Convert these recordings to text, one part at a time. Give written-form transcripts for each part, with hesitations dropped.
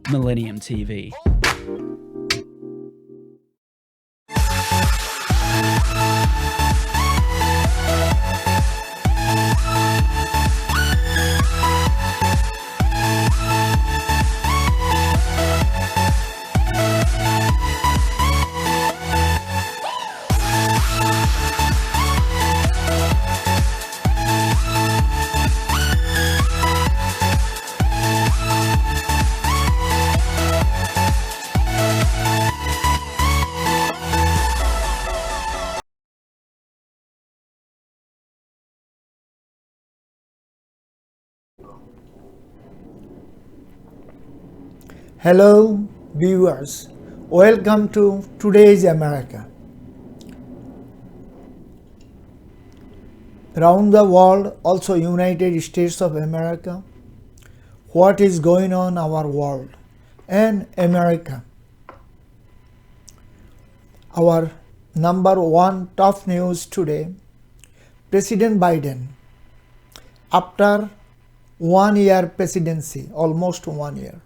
Millennium TV. Hello viewers, welcome to Today's America. Around the world, also United States of America, what is going on our world and America. Our number one top news today, President Biden, after 1 year presidency, almost 1 year,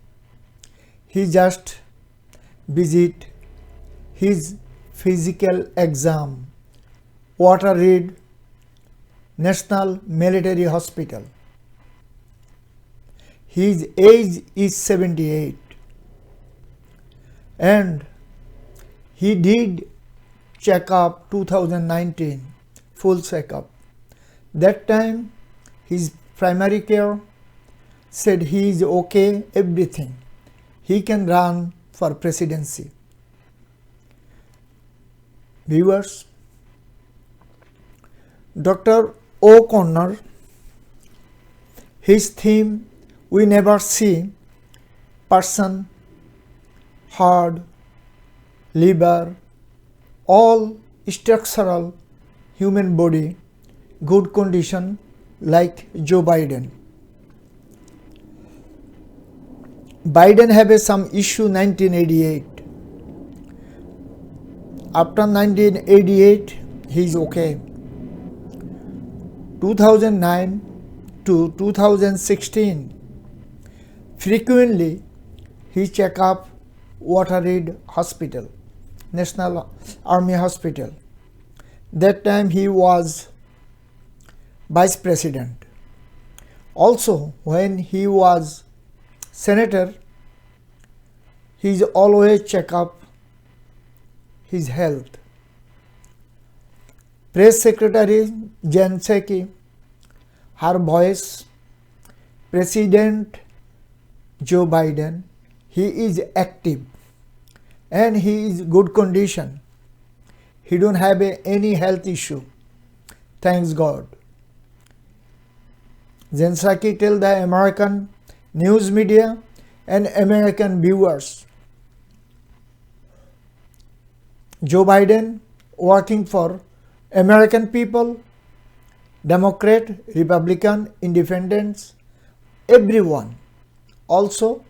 he just visit his physical exam, Walter Reed National Military Hospital. His age is 78 and he did checkup 2019, full checkup. That time his primary care said he is okay, everything. He can run for presidency. Viewers, Dr. O'Connor, his theme, we never see person, heart, liver, all structural human body, good condition like Joe Biden. Biden have some issue 1988. After 1988, he is okay. 2009 to 2016, frequently he check up Walter Reed Hospital, National Army Hospital. That time he was vice president. Also, when he was senator, he always check up his health. Press Secretary Jen Psaki, her voice, President Joe Biden, he is active and he is good condition. He don't have any health issue. Thanks God. Jen Psaki tell the American news media and American viewers, Joe Biden working for American people, Democrat, Republican, Independents, everyone. Also,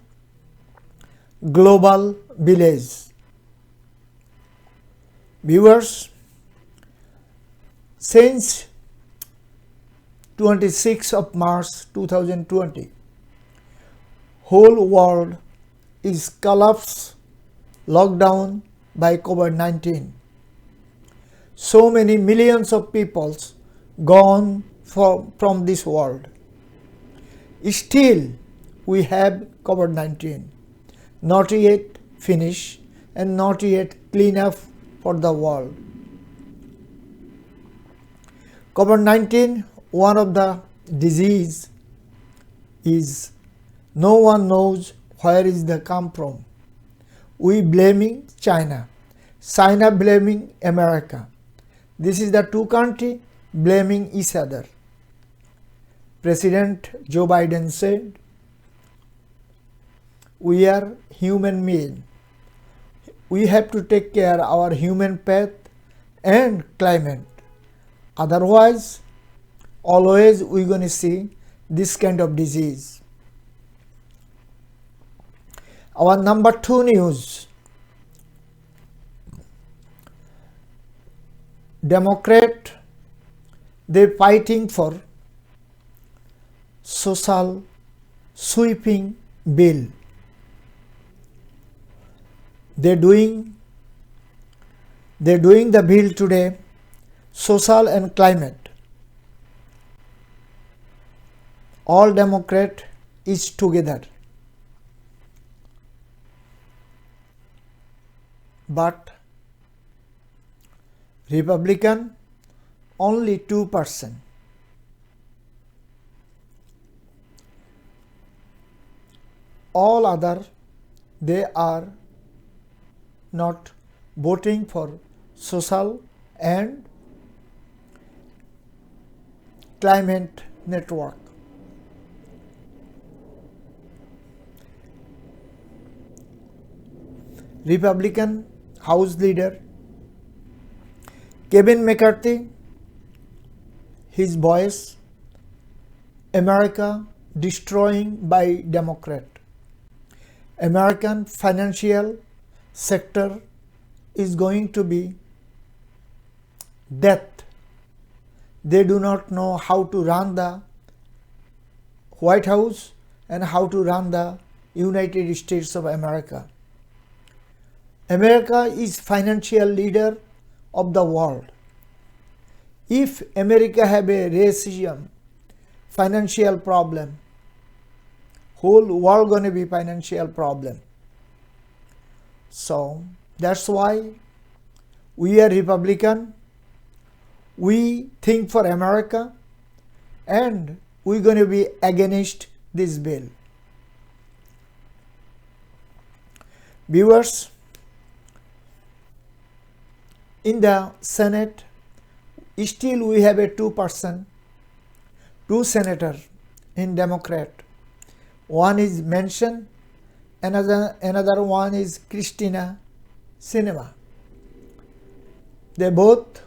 global village. Viewers, since 26th of March 2020, whole world is collapsed, lockdown by COVID-19. So many millions of people gone from this world. Still, we have COVID-19, not yet finished and not yet clean up for the world. COVID-19, one of the disease is no one knows where is the come from. We blaming China, China blaming America. This is the two countries blaming each other. President Joe Biden said, we are human beings. We have to take care of our human path and climate. Otherwise, always we're going to see this kind of disease. Our number two news, Democrat, they're fighting for social sweeping bill. They're doing the bill today, social and climate. All Democrat is together. But Republican only 2%. All other, they are not voting for social and climate network. Republican House Leader Kevin McCarthy, his voice, America destroying by Democrat. American financial sector is going to be death. They do not know how to run the White House and how to run the United States of America. America is financial leader of the world. If America have a racism, financial problem, whole world going to be financial problem. So that's why we are Republican. We think for America and we're going to be against this bill. Viewers, in the Senate, still we have a 2%, two senator in Democrat. One is Manchin, another one is Kyrsten Sinema. They both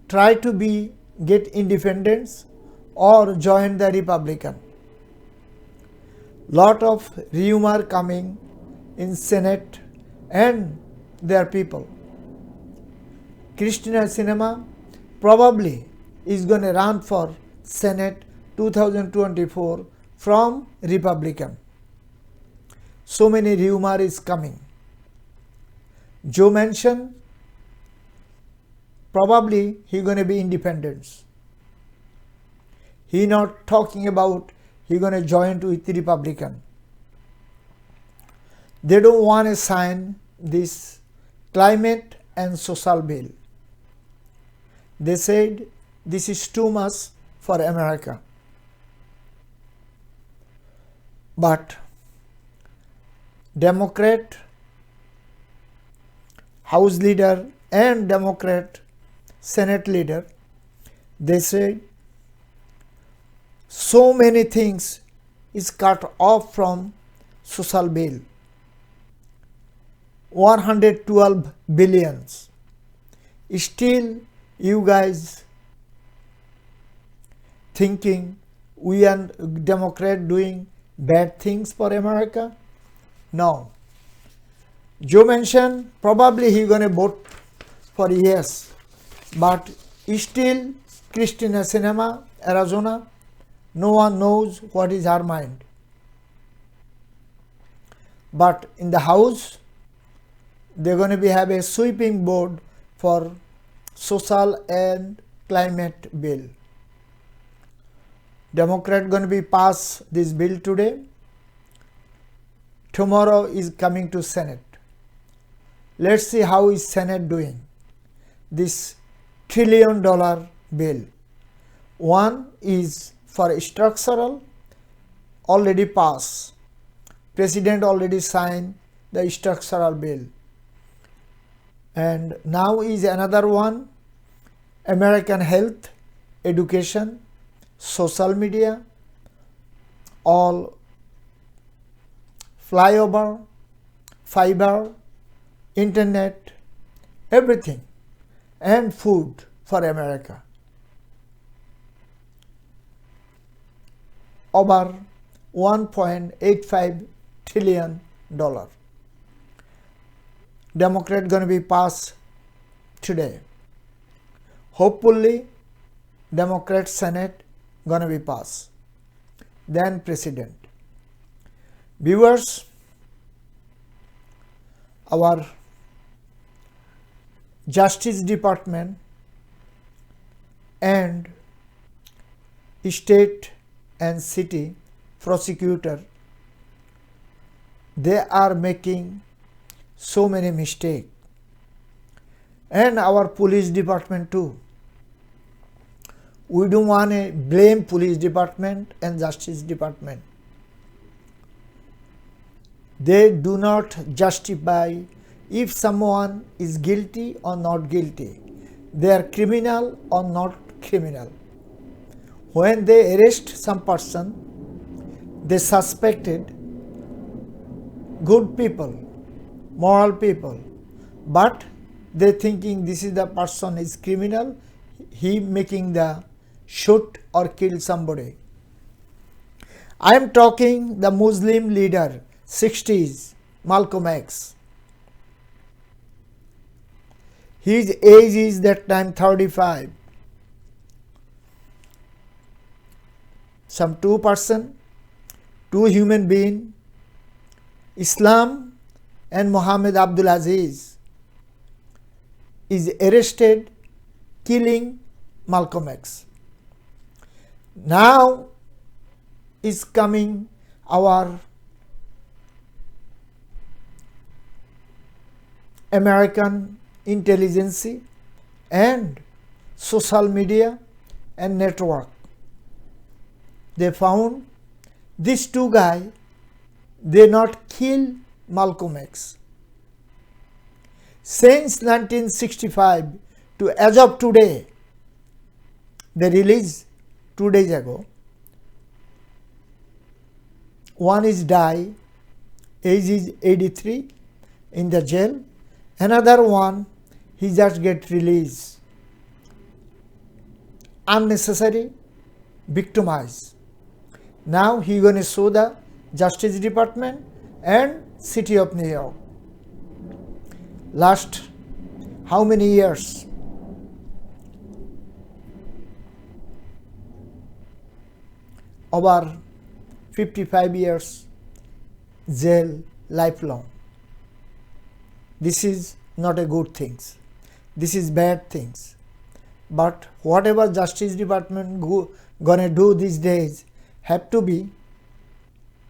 try to get independence or join the Republican. Lot of rumor coming in Senate and their people. Kyrsten Sinema probably is going to run for Senate 2024 from Republican. So many rumor is coming. Joe Manchin, probably he going to be independent. He not talking about he going to join with the Republican. They don't want to sign this climate and social bill. They said this is too much for America. But Democrat House leader and Democrat Senate leader, they said so many things is cut off from social bill. 112 billions. Still you guys thinking we are Democrat doing bad things for America? No. Joe Manchin, probably he going to vote for yes, but still Kyrsten Sinema, Arizona, no one knows what is her mind. But in the House, they're going to have a sweeping board for social and climate bill. Democrat going to be pass this bill today. Tomorrow is coming to Senate. Let's see how is Senate doing. This $1 trillion bill. One is for structural, already passed. President already signed the structural bill. And now is another one, American health, education, social media, all flyover, fiber, internet, everything, and food for America. Over $1.85 trillion. Democrat going to be passed today. Hopefully, Democrat Senate going to be passed. Then President. Viewers, our Justice Department and state and city prosecutor, they are making so many mistakes, and our police department too. We don't want to blame police department and justice department. They do not justify if someone is guilty or not guilty. They are criminal or not criminal. When they arrest some person, they suspected good people, moral people, but they thinking this is the person is criminal, he making the shoot or kill somebody. I am talking the Muslim leader, 60s, Malcolm X. His age is that time 35. Some two human being, Islam and Muhammad Abdul Aziz, is arrested killing Malcolm X. Now is coming our American intelligence and social media and network. They found these two guys, they not kill Malcolm X. Since 1965 to as of today, they released 2 days ago. One is die, age is 83 in the jail. Another one, he just get released. Unnecessary, victimized. Now he gonna sue the Justice Department and City of New York. Last how many years? Over 55 years jail, lifelong. This is not a good thing. This is bad things. But whatever Justice Department gonna do these days have to be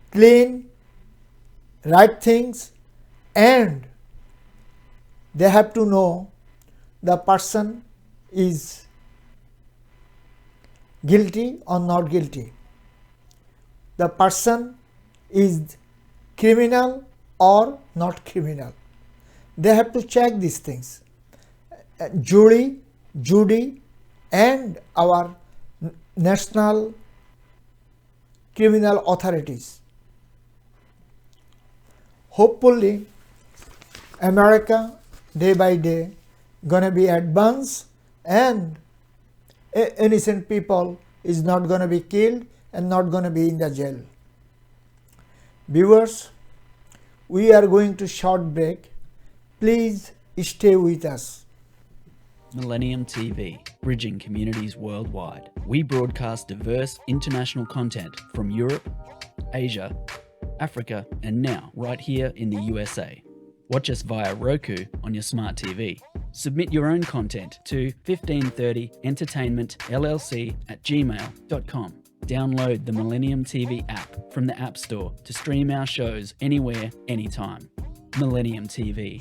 clean, right things, and they have to know the person is guilty or not guilty. The person is criminal or not criminal. They have to check these things. Jury, and our national criminal authorities. Hopefully, America day by day gonna be advanced and innocent people is not gonna be killed and not gonna be in the jail. Viewers, we are going to short break. Please stay with us. Millennium TV, bridging communities worldwide. We broadcast diverse international content from Europe, Asia, Africa, and now right here in the USA. Watch us via Roku on your smart TV. Submit your own content to 1530entertainmentllc@gmail.com. Download the Millennium TV app from the App Store to stream our shows anywhere, anytime. Millennium TV.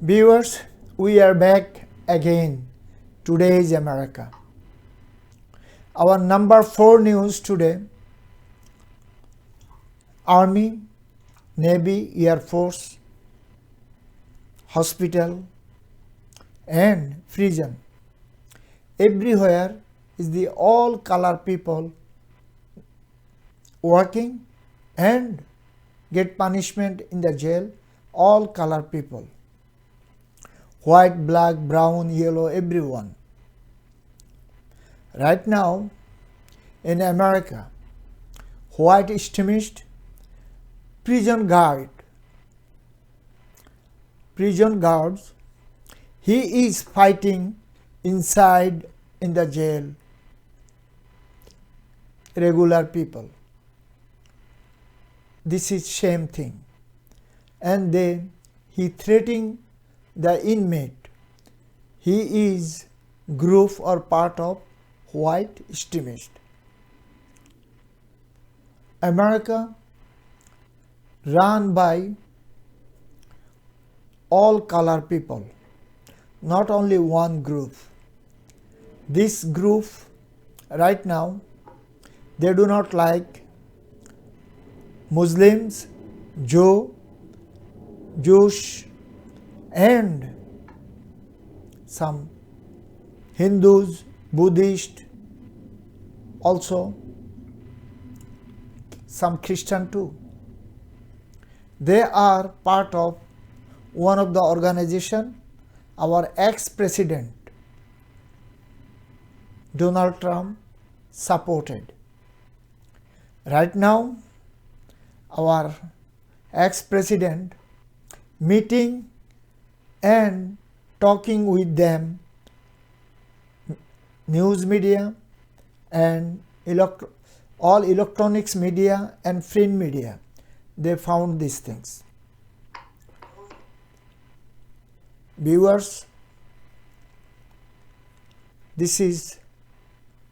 Viewers, we are back again. Today is America. Our number 4 news today: Army, Navy, Air Force, hospital and prison everywhere is the all color people working and get punishment in the jail, all color people, white, black, brown, yellow, everyone. Right now in America, white extremist prison guards, he is fighting inside in the jail regular people. This is same thing. And then he threatening the inmate. He is group or part of white extremist. America run by all color people, not only one group. This group right now, they do not like Muslims, Jewish and some Hindus, Buddhist, also some Christian too. They are part of one of the organization our ex-president Donald Trump supported. Right now, our ex-president meeting and talking with them, news media and all electronics media and print media, they found these things. Viewers, this is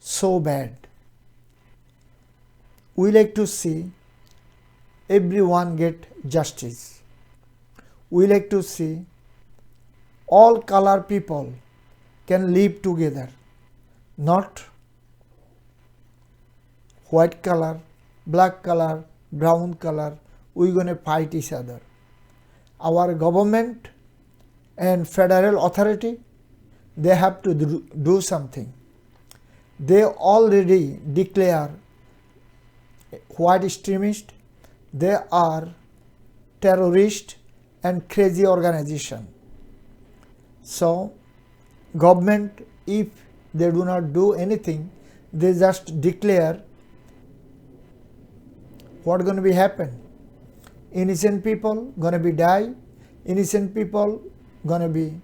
so bad. We like to see everyone get justice. We like to see all color people can live together, not white color, black color, brown color, we're going to fight each other. Our government and federal authority, they have to do something. They already declare white extremist, they are terrorist and crazy organization. So government, if they do not do anything, they just declare, what going to be happen? Innocent people going to be die, innocent people going to be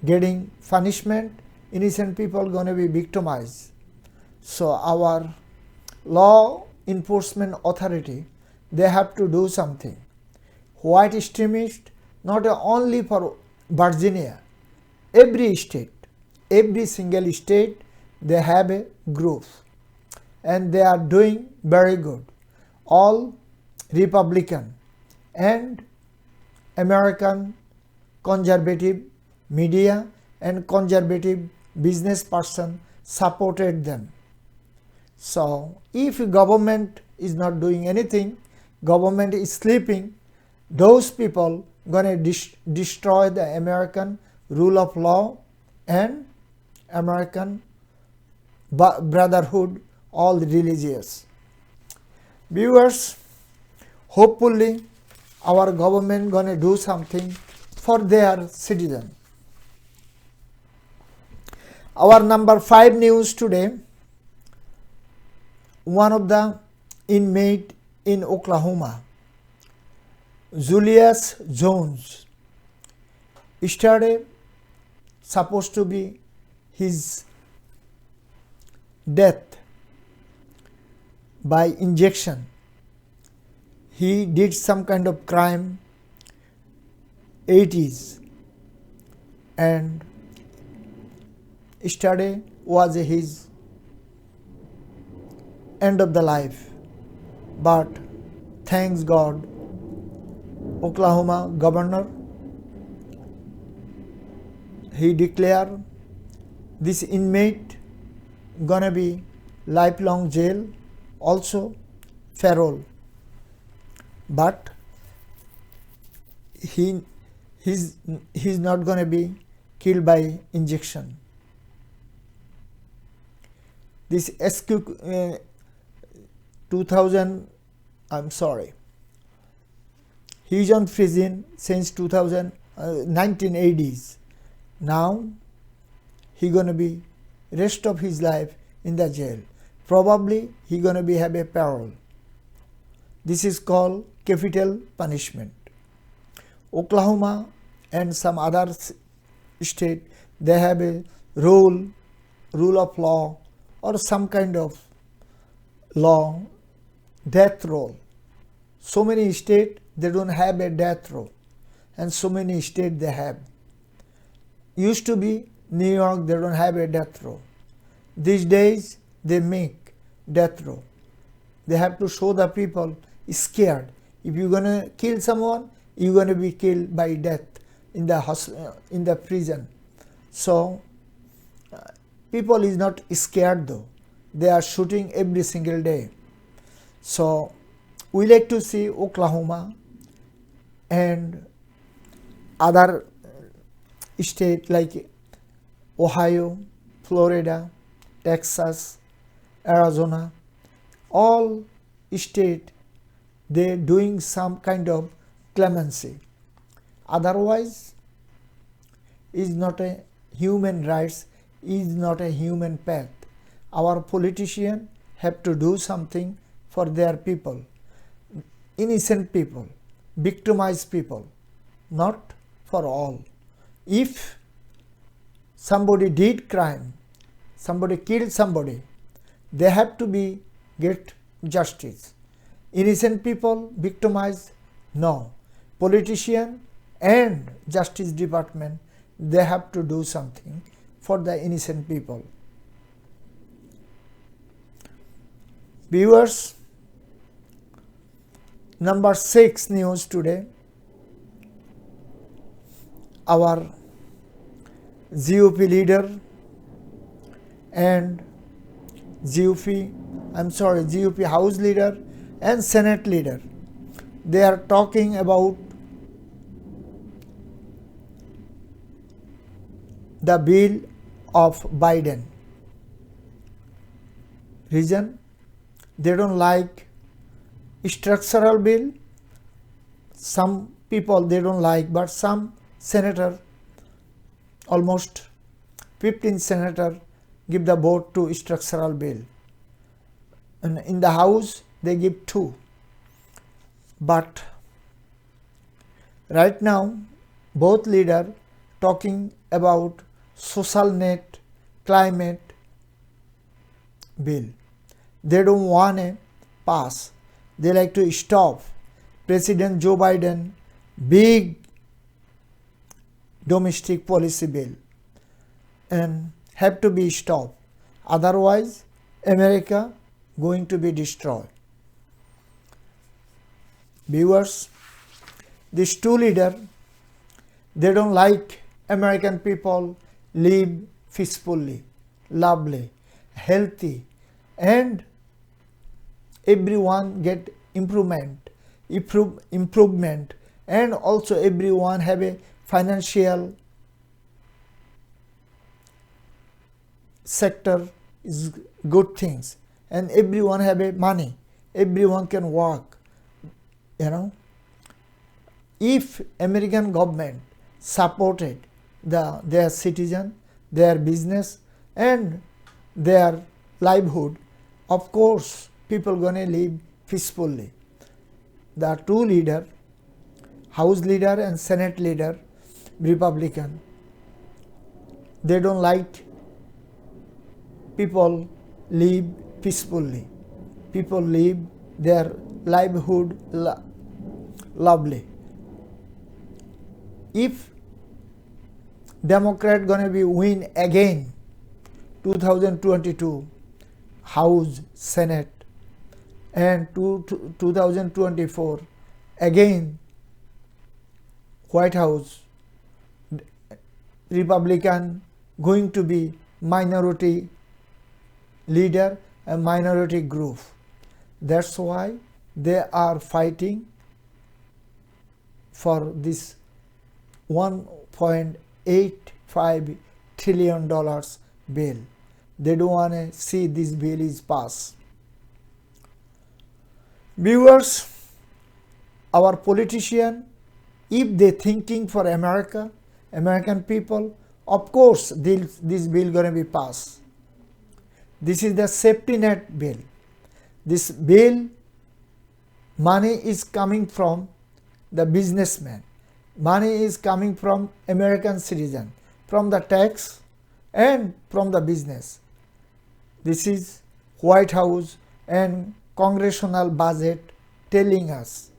getting punishment, innocent people going to be victimized. So our law enforcement authority, they have to do something. White extremist, not only for Virginia, every state, every single state, they have a group and they are doing very good. All Republican and American conservative media and conservative business person supported them. So if government is not doing anything, government is sleeping, those people gonna destroy the American rule of law and American brotherhood, all religious. Viewers, hopefully our government gonna do something for their citizen. Our number 5 news today, one of the inmate in Oklahoma, Julius Jones, yesterday supposed to be his death by injection. He did some kind of crime 80s and yesterday was his end of the life. But thanks God, Oklahoma governor, he declared this inmate gonna be lifelong jail, also parole. But he's not gonna be killed by injection. This SQ 2000, I'm sorry, he is on prison since 1980s. Now he gonna be rest of his life in the jail. Probably he gonna be have a parole. This is called capital punishment. Oklahoma and some other state, they have a rule of law or some kind of law, death row. So many states they don't have a death row, and so many states they have. Used to be New York, they don't have a death row. These days they make death row. They have to show the people scared. If you're gonna kill someone, you're gonna be killed by death in the prison. So people is not scared though. They are shooting every single day. So we like to see Oklahoma and other state like Ohio, Florida, Texas, Arizona, all state they doing some kind of clemency. Otherwise is not a human rights, is not a human path. Our politicians have to do something for their people, innocent people, victimized people, not for all. If somebody did crime, somebody killed somebody, they have to be get justice. Innocent people victimized, no. Politician and justice department, they have to do something for the innocent people. Viewers, number 6 news today. Our GOP leader and GOP House leader and Senate leader, they are talking about the bill of Biden. Reason? They don't like structural bill. Some people they don't like, but some senator, almost 15 senator, give the vote to structural bill. And in the House they give 2. But right now both leaders talking about social net climate bill. They don't want to pass. They like to stop President Joe Biden big domestic policy bill and have to be stopped. Otherwise America going to be destroyed. Viewers, these 2 leaders, they don't like American people live peacefully, lovely, healthy, and everyone get improvement, and also everyone have a financial sector is good things, and everyone have a money, everyone can work. If American government supported their citizen, their business and their livelihood, of course people gonna live peacefully. The 2 leader, House leader and Senate leader, Republican, they don't like people live peacefully. People live their livelihood lovely. If Democrat gonna be win again 2022 House, Senate, and 2024 again White House, Republican going to be minority leader and minority group. That's why they are fighting for this $1.85 trillion bill. They don't want to see this bill is passed. Viewers, our politician, if they thinking for America, American people, of course this bill going to be passed. This is the safety net bill. This bill, money is coming from the businessman. Money is coming from American citizen, from the tax and from the business. This is White House and congressional budget telling us.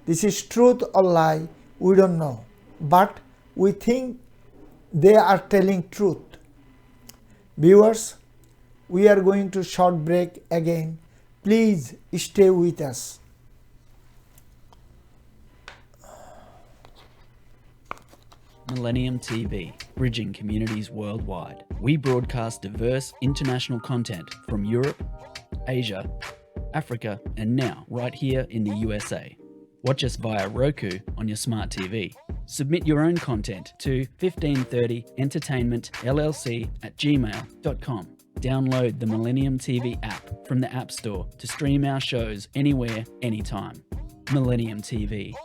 This is truth or lie, we don't know. But we think they are telling truth. Viewers, we are going to short break again. Please stay with us. Millennium TV, bridging communities worldwide. We broadcast diverse international content from Europe, Asia, Africa, and now right here in the USA. Watch us via Roku on your smart TV. Submit your own content to 1530entertainmentllc@gmail.com. Download the Millennium TV app from the App Store to stream our shows anywhere, anytime. Millennium TV.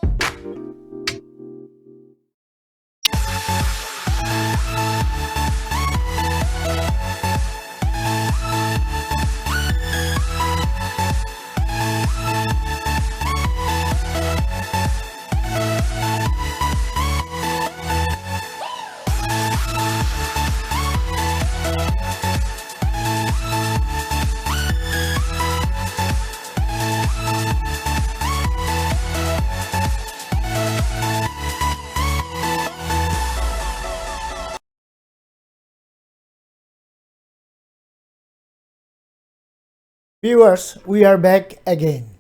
Viewers, we are back again.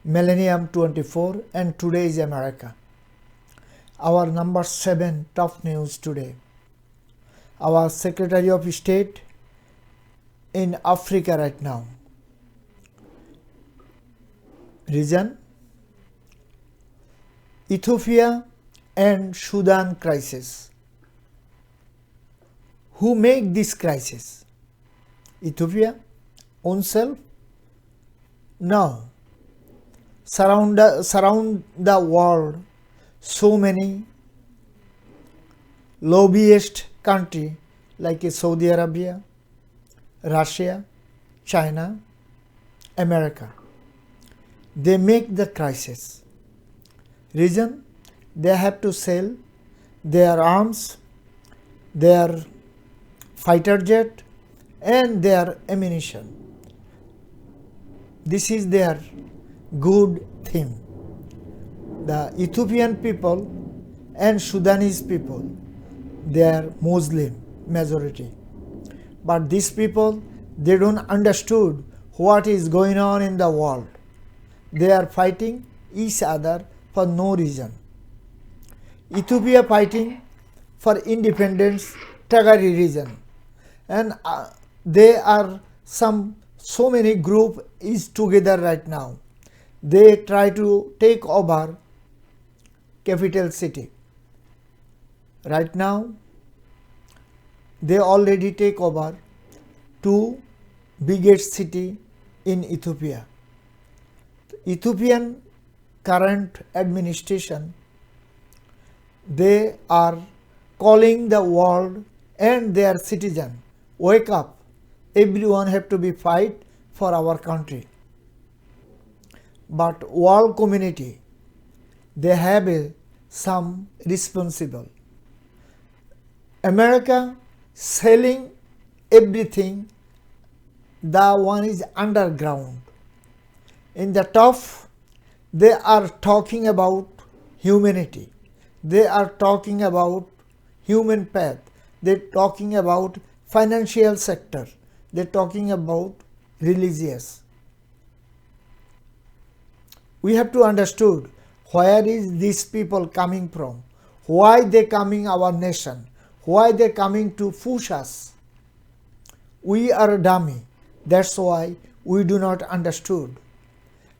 Millennium 24 and today is America. Our number 7 top news today. Our Secretary of State in Africa right now. Region, Ethiopia and Sudan crisis. Who make this crisis? Ethiopia? Own self? No. Surround the world so many lobbyist country like Saudi Arabia, Russia, China, America. They make the crisis. Reason? They have to sell their arms, their fighter jet and their ammunition. This is their good theme. The Ethiopian people and Sudanese people, they are Muslim majority. But these people, they don't understood what is going on in the world. They are fighting each other for no reason. Ethiopia fighting for independence, Tigray reason. And they are so many group is together right now. They try to take over capital city. Right now, they already take over 2 biggest city in Ethiopia. Ethiopian current administration, they are calling the world and their citizen, wake up. Everyone have to be fight for our country. But world community, they have some responsible. America selling everything, the one is underground. In the top, they are talking about humanity. They are talking about human path. They are talking about financial sector. They are talking about religious. We have to understood where is these people coming from, why they coming our nation, why they coming to push us. We are a dummy. That's why we do not understood.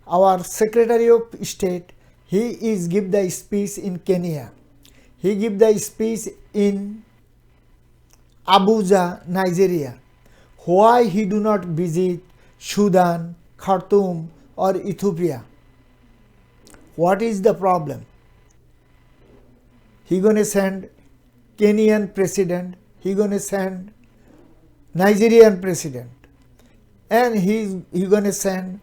Our Secretary of State, he is give the speech in Kenya. He give the speech in Abuja, Nigeria. Why he do not visit Sudan, Khartoum or Ethiopia? What is the problem? He gonna send Kenyan president, he gonna send Nigerian president, and he gonna send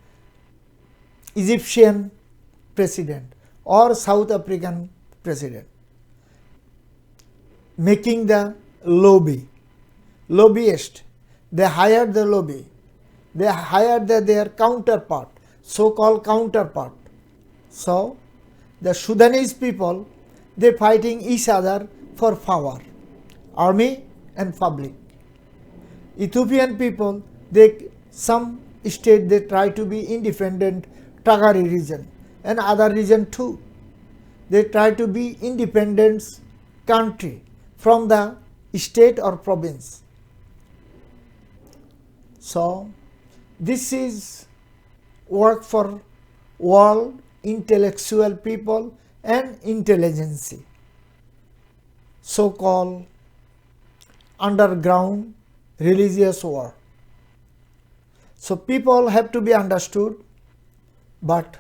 Egyptian president or South African president, making the lobbyist. They hired the lobby. They hired their counterpart, so-called counterpart. So the Sudanese people, they fighting each other for power, army and public. Ethiopian people, some state they try to be independent, Tagari region and other region too. They try to be independent country from the state or province. So this is work for world intellectual people and intelligence, so-called underground religious war. So people have to be understood, but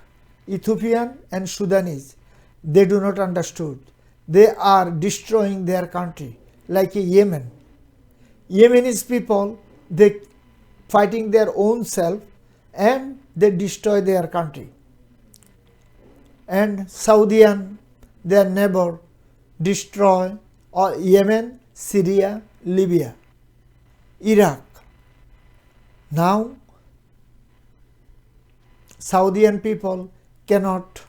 Ethiopian and Sudanese, they do not understood. They are destroying their country like Yemen. Yemenis people, they fighting their own self and they destroy their country. And Saudian, their neighbor, destroy Yemen, Syria, Libya, Iraq. Now Saudian people cannot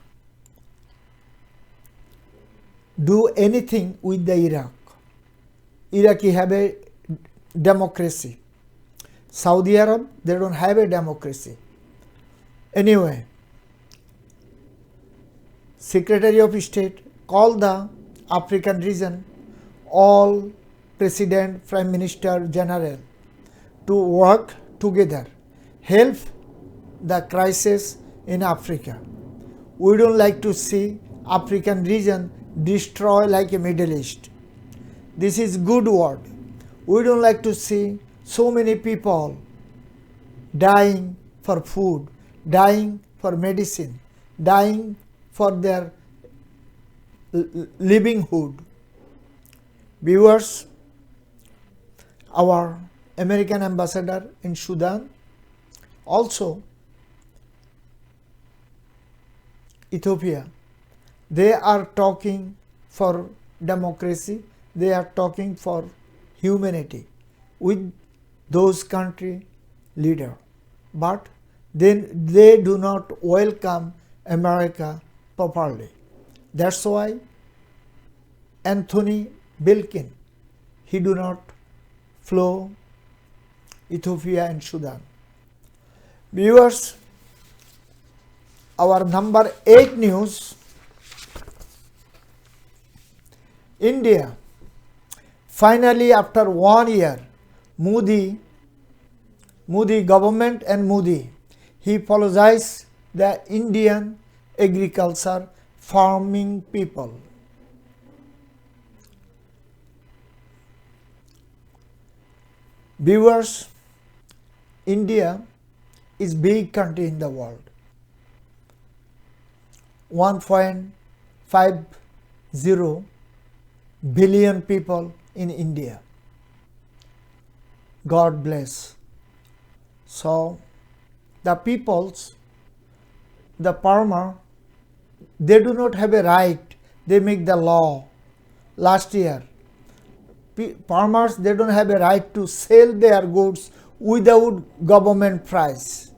do anything with the Iraq. Iraqi have a democracy. Saudi Arab, they don't have a democracy. Anyway, Secretary of State called the African region, all President, Prime Minister, General to work together, help the crisis in Africa. We don't like to see African region destroy like a Middle East. This is good word. We don't like to see so many people dying for food, dying for medicine, dying for their livelihood. Viewers, our American ambassador in Sudan, also Ethiopia, they are talking for democracy, they are talking for humanity with those country leader, but then they do not welcome America properly. That's why Anthony Blinken, he do not flow Ethiopia and Sudan. Viewers, our number 8 news, India. Finally, after 1 year, Modi government and Modi, he apologized the Indian agriculture farming people. Viewers, India is big country in the world. 1.50 billion people in India. God bless. So the peoples, the farmer, they do not have a right. They make the law. Last year, farmers, they don't have a right to sell their goods without government price.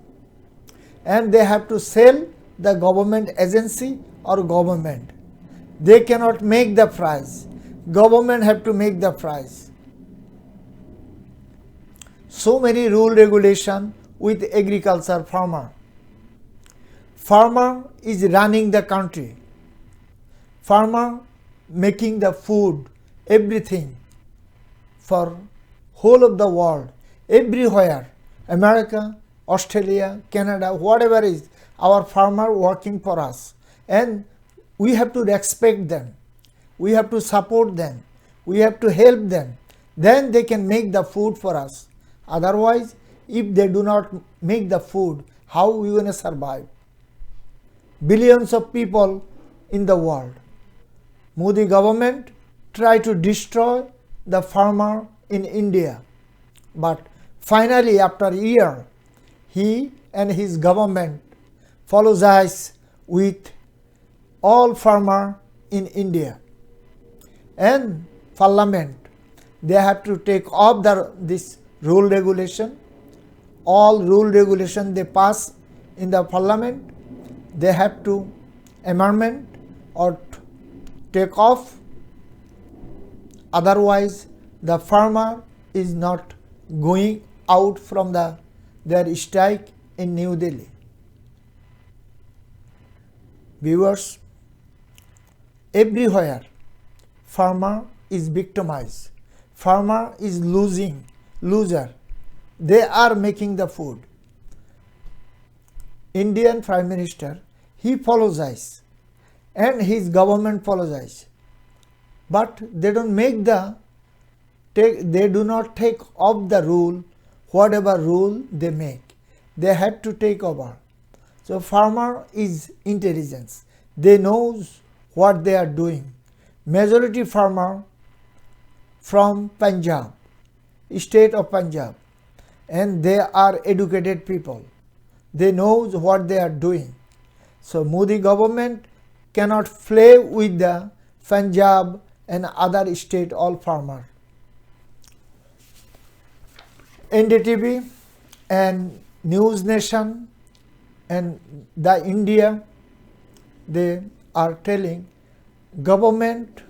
And they have to sell the government agency or government. They cannot make the price. Government have to make the price. So many rule regulation with agriculture farmer. Farmer is running the country. Farmer making the food, everything for whole of the world, everywhere, America, Australia, Canada, whatever is, our farmer working for us. And we have to respect them. We have to support them. We have to help them. Then they can make the food for us. Otherwise, if they do not make the food, how we going to survive? Billions of people in the world. Modi government try to destroy the farmer in India. But finally, after a year, he and his government apologize with all farmer in India. And parliament, they have to take off this rule regulation. All rule regulation they pass in the parliament, they have to amendment or take off. Otherwise, the farmer is not going out from their strike in New Delhi. Viewers, everywhere farmer is victimized. Farmer is loser. They are making the food. Indian Prime Minister, he apologized and his government apologized. But they don't make they do not take off the rule, whatever rule they make. They have to take over. So farmer is intelligence. They knows what they are doing. Majority farmer from Punjab, state of Punjab, and they are educated people. They knows what they are doing. So Modi government cannot play with the Punjab and other state all farmer. NDTV and News Nation and the India, they are telling government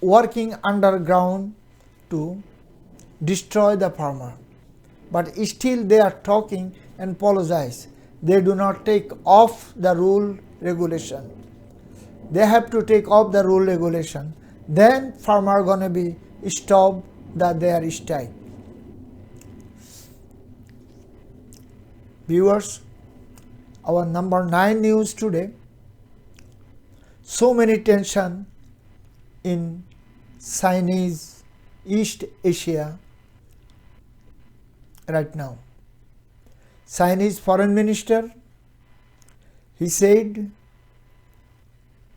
working underground to destroy the farmer. But still they are talking and apologize. They do not take off the rule regulation. They have to take off the rule regulation. Then farmer gonna be stop their strike. Viewers, our number 9 news today. So many tension in Chinese East Asia right now. Chinese foreign minister, he said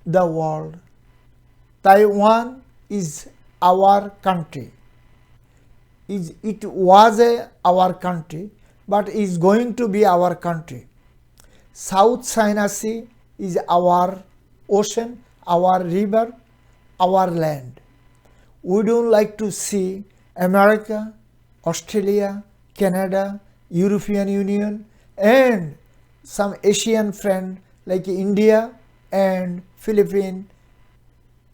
the world, Taiwan is our country. It was our country, but is going to be our country. South China Sea is our ocean, our river, our land. We don't like to see America, Australia, Canada, European Union and some Asian friend like India and Philippines,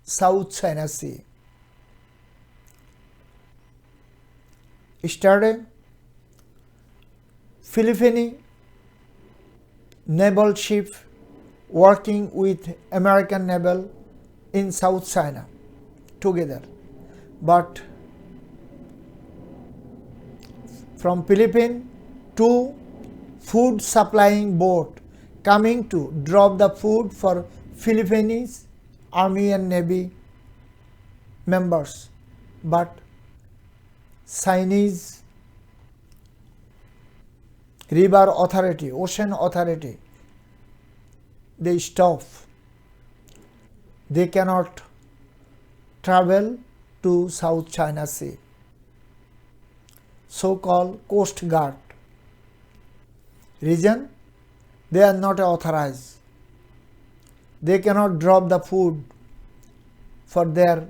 South China Sea. Yesterday, Philippine naval ship working with American naval in South China together. But from Philippines, 2 food supplying boat coming to drop the food for Philippine Army and Navy members. But Chinese river authority, ocean authority, they stop. They cannot travel to South China Sea. So-called Coast Guard. Reason? They are not authorized. They cannot drop the food for their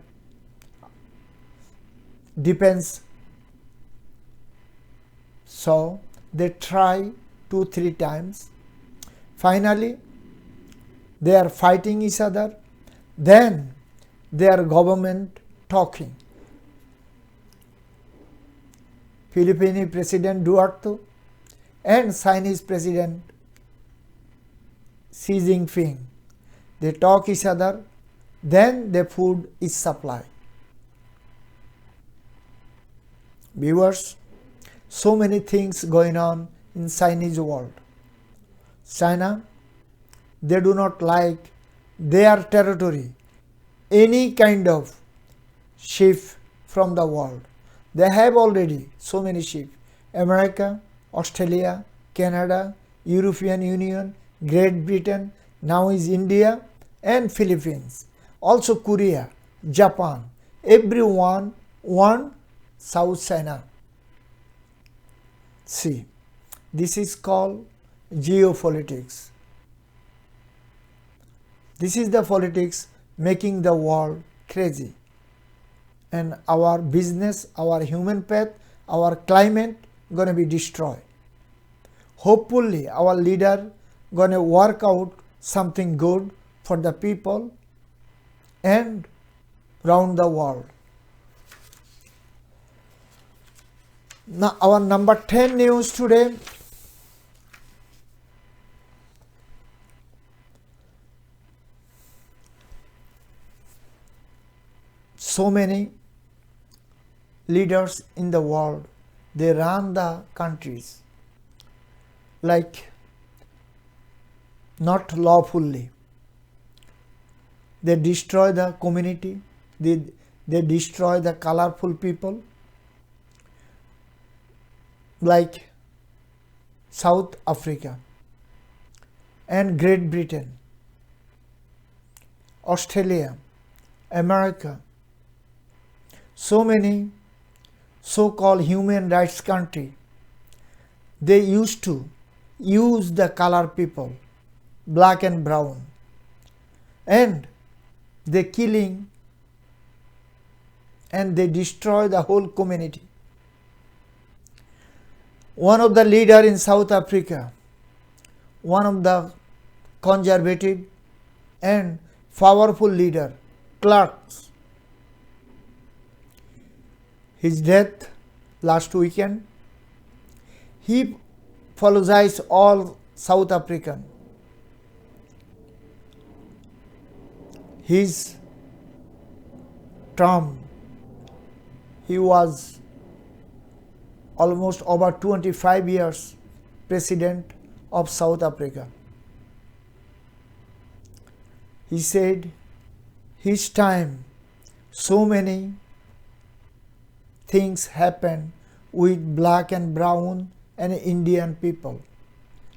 defense. So they try 2-3 times. Finally, they are fighting each other. Then their government talking. Philippine President Duterte and Chinese President Xi Jinping. They talk each other, then the food is supplied. Viewers, so many things going on in Chinese world. China, they do not like their territory, any kind of ship from the world. They have already so many ships. America, Australia, Canada, European Union, Great Britain, now is India and Philippines. Also Korea, Japan. Everyone want South China. See, this is called geopolitics. This is the politics making the world crazy. And our business, our human path, our climate going to be destroyed. Hopefully our leader going to work out something good for the people and round the world. Now our number 10 news today. So many leaders in the world, they run the countries like not lawfully. They destroy the community, they destroy the colorful people like South Africa and Great Britain, Australia, America. So many so-called human rights country, they used to use the color people, black and brown, and they killing and they destroy the whole community. One of the leader in South Africa, one of the conservative and powerful leader, Clarks, his death last weekend, he apologized all South African. His term, he was almost over 25 years president of South Africa. He said his time so many things happened with black and brown and Indian people.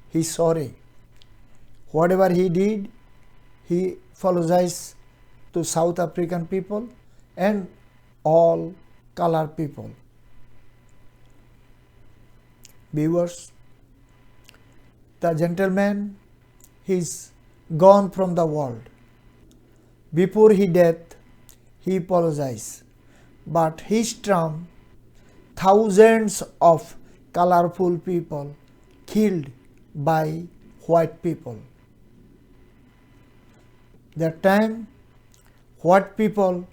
He's sorry. Whatever he did, he apologized to South African people and all color people. Viewers, the gentleman, he's gone from the world. Before his death, he apologized. But his term, thousands of colorful people killed by white people. That time, white people,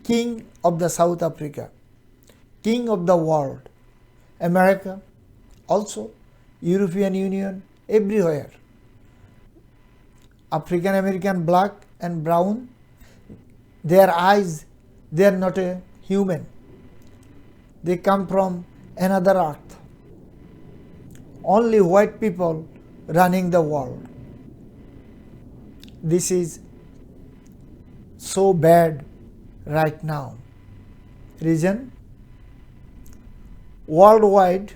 king of the South Africa, king of the world, America, also European Union, everywhere. African American, black and brown, their eyes, they are not a human. They come from another earth. Only white people running the world. This is so bad right now. Reason? Worldwide,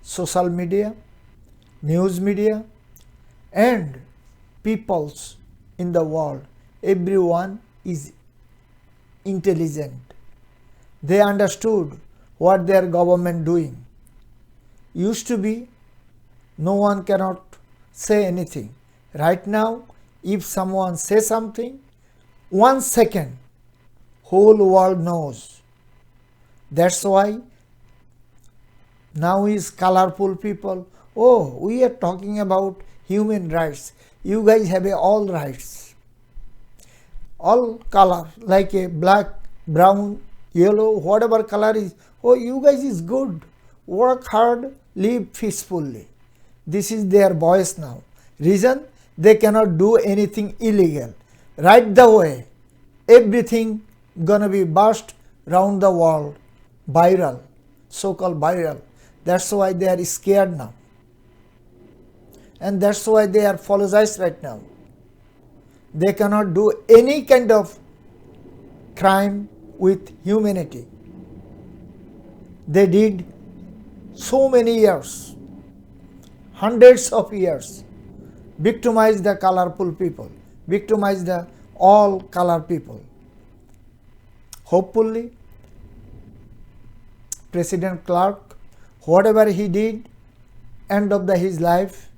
social media, news media, and peoples in the world, everyone is intelligent. They understood what their government doing. Used to be, no one cannot say anything. Right now, if someone says something, 1 second, whole world knows. That's why now is colorful people. Oh, we are talking about human rights. You guys have all rights. All color, like a black, brown, yellow, whatever color is. Oh, you guys is good. Work hard, live peacefully. This is their voice now. Reason? They cannot do anything illegal. Right the way, everything gonna be burst round the world. Viral, so-called viral. That's why they are scared now. And that's why they are apologized right now. They cannot do any kind of crime with humanity. they did so many years, hundreds of years, victimize the colorful people, victimize the all color people. Hopefully, President Clark, whatever he did, end of his life,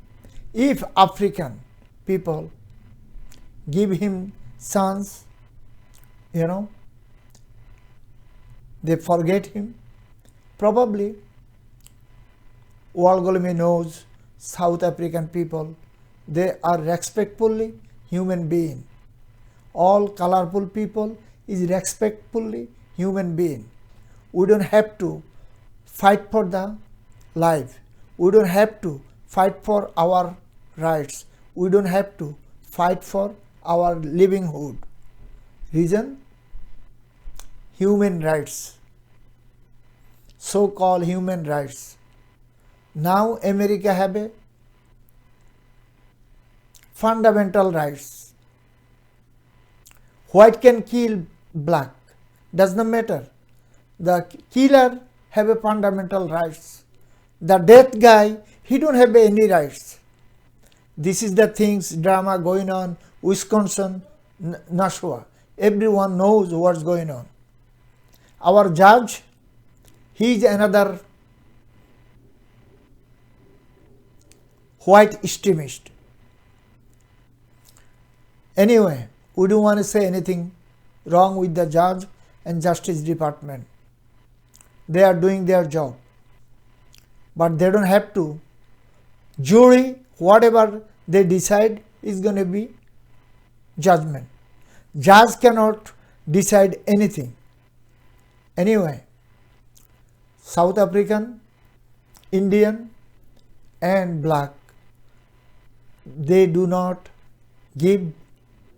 if African people give him chance, they forget him, probably world knows South African people, they are respectfully human being. All colorful people is respectfully human being. We don't have to fight for the life. We don't have to fight for our rights. We don't have to fight for our livelihood. Reason? Human rights. So-called human rights. Now America have a fundamental rights. White can kill black, does not matter. The killer have a fundamental rights. The death guy, he don't have any rights. This is the things, drama going on, Wisconsin, Nashua. Everyone knows what's going on. Our judge, he is another white extremist. Anyway, we don't want to say anything wrong with the judge and justice department. They are doing their job. But they don't have to. Jury, whatever they decide is going to be judgment. Judge cannot decide anything. Anyway, South African, Indian and black, they do not give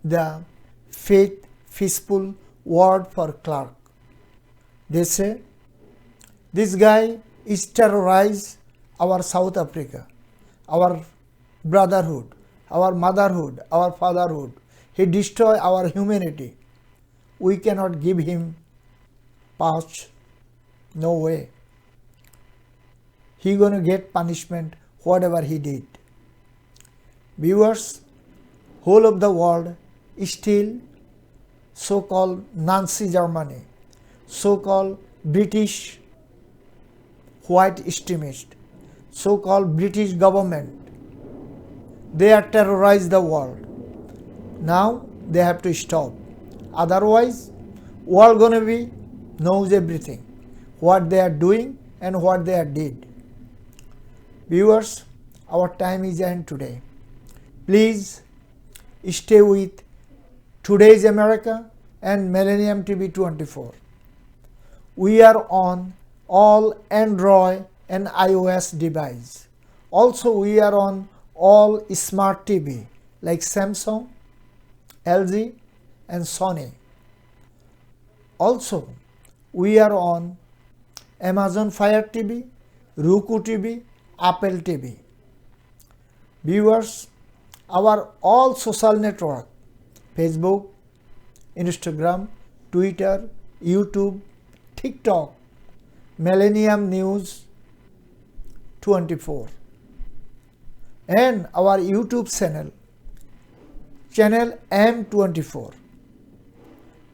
the faithful word for Clark. They say, this guy is terrorized our South Africa, our brotherhood, our motherhood, our fatherhood. He destroy our humanity. We cannot give him pass. No way. He gonna get punishment whatever he did. Viewers, whole of the world is still so-called Nazi Germany, so-called British white extremist, so-called British government. They are terrorized the world. Now they have to stop. Otherwise, world gonna be knows everything, what they are doing and what they are did. Viewers, our time is end today. Please stay with Today's America and Millennium TV 24. We are on all Android and iOS device. Also, we are on all smart TV like Samsung, LG and Sony. Also, we are on Amazon Fire TV, Roku TV, Apple TV. Viewers, our all social network, Facebook, Instagram, Twitter, YouTube, TikTok, Millennium News 24 and our YouTube channel M24.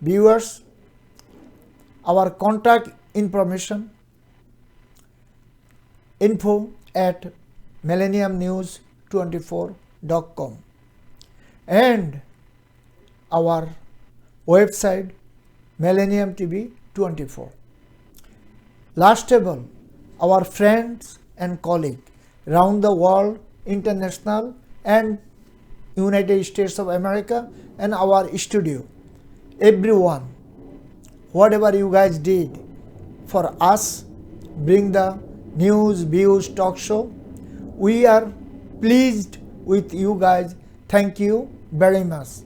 Viewers, our contact information info@millenniumnews24.com and our website Millennium TV 24. Last of all, our friends and colleagues around the world, international and United States of America and our studio, everyone, whatever you guys did for us, bring the news, views, talk show, we are pleased with you guys. Thank you very much.